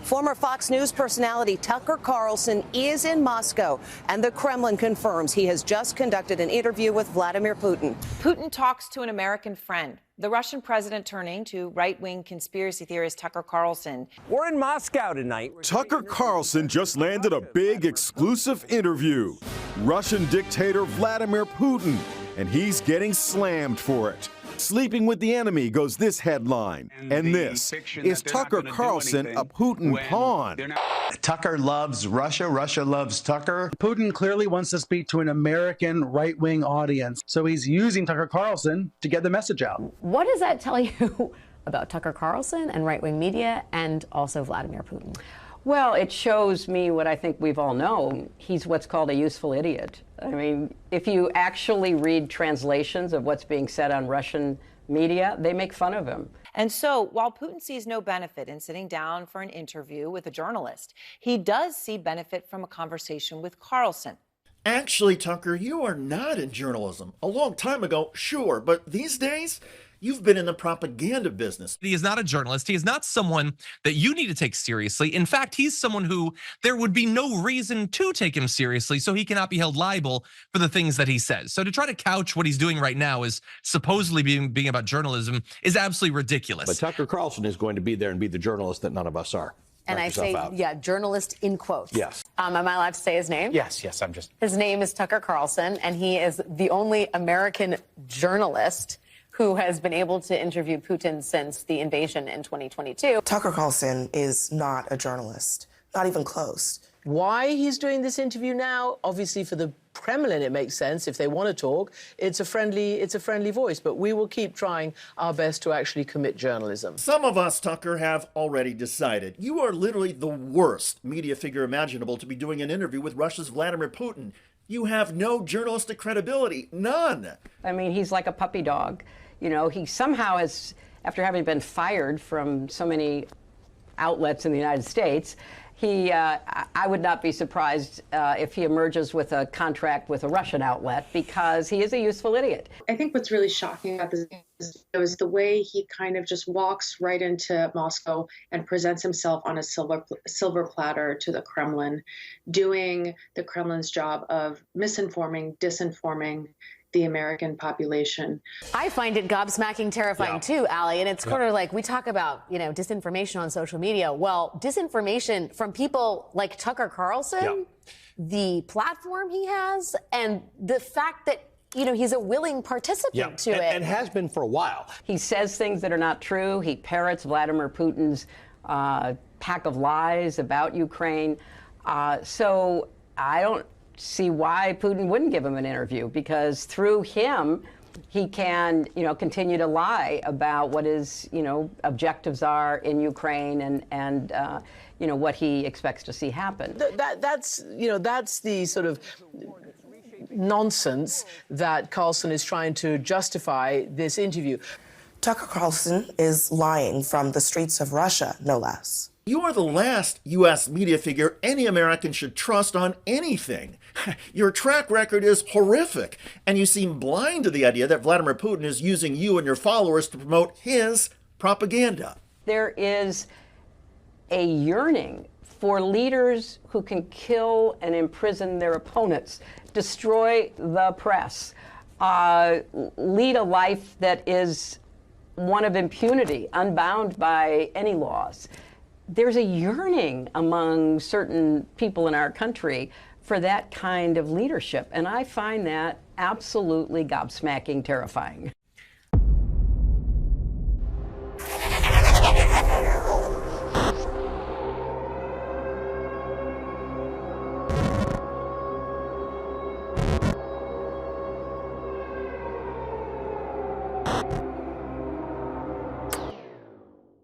Former Fox News personality Tucker Carlson is in Moscow, and the Kremlin confirms he has just conducted an interview with Vladimir Putin. Putin talks to an American friend. The Russian president turning to right-wing conspiracy theorist Tucker Carlson. We're in Moscow tonight. Tucker Carlson just landed a big exclusive interview. Russian dictator Vladimir Putin, and he's getting slammed for it. Sleeping with the enemy goes this headline. And this, is Tucker Carlson a Putin pawn? Tucker loves Russia. Russia loves Tucker. Putin clearly wants to speak to an American right-wing audience, so he's using Tucker Carlson to get the message out. What does that tell you about Tucker Carlson and right-wing media and also Vladimir Putin? Well, it shows me what I think we've all known. He's what's called a useful idiot. I mean, if you actually read translations of what's being said on Russian media, they make fun of him. And so, while Putin sees no benefit in sitting down for an interview with a journalist, he does see benefit from a conversation with Carlson. Actually, Tucker, you are not in journalism. A long time ago, sure, but these days, you've been in the propaganda business. He is not a journalist. He is not someone that you need to take seriously. In fact, he's someone who there would be no reason to take him seriously, so he cannot be held liable for the things that he says. So to try to couch what he's doing right now as supposedly being about journalism is absolutely ridiculous. But Tucker Carlson is going to be there and be the journalist that none of us are. And I say, yeah, journalist in quotes. Yes. Am I allowed to say his name? Yes, His name is Tucker Carlson, and he is the only American journalist who has been able to interview Putin since the invasion in 2022. Tucker Carlson is not a journalist, not even close. Why he's doing this interview now? Obviously, for the Kremlin, it makes sense. If they want to talk, it's a friendly voice. But we will keep trying our best to actually commit journalism. Some of us, Tucker, have already decided you are literally the worst media figure imaginable to be doing an interview with Russia's Vladimir Putin. You have no journalistic credibility, none. I mean, he's like a puppy dog. You know, he somehow has, after having been fired from so many outlets in the United States, I would not be surprised if he emerges with a contract with a Russian outlet, because he is a useful idiot. I think what's really shocking about this is the way he kind of just walks right into Moscow and presents himself on a silver platter to the Kremlin, doing the Kremlin's job of misinforming, disinforming the American population. I find it gobsmacking terrifying too, Allie, and it's sort of like we talk about, you know, disinformation on social media. Well, disinformation from people like Tucker Carlson, the platform he has, and the fact that, you know, he's a willing participant to it. And has been for a while. He says things that are not true. He parrots Vladimir Putin's pack of lies about Ukraine. So I don't see why Putin wouldn't give him an interview, because through him, he can, you know, continue to lie about what his, you know, objectives are in Ukraine and you know, what he expects to see happen. That's the sort of nonsense that Carlson is trying to justify this interview. Tucker Carlson is lying from the streets of Russia, no less. You are the last U.S. media figure any American should trust on anything. Your track record is horrific, and you seem blind to the idea that Vladimir Putin is using you and your followers to promote his propaganda. There is a yearning for leaders who can kill and imprison their opponents, destroy the press, lead a life that is one of impunity, unbound by any laws. There's a yearning among certain people in our country for that kind of leadership, and I find that absolutely gobsmacking terrifying.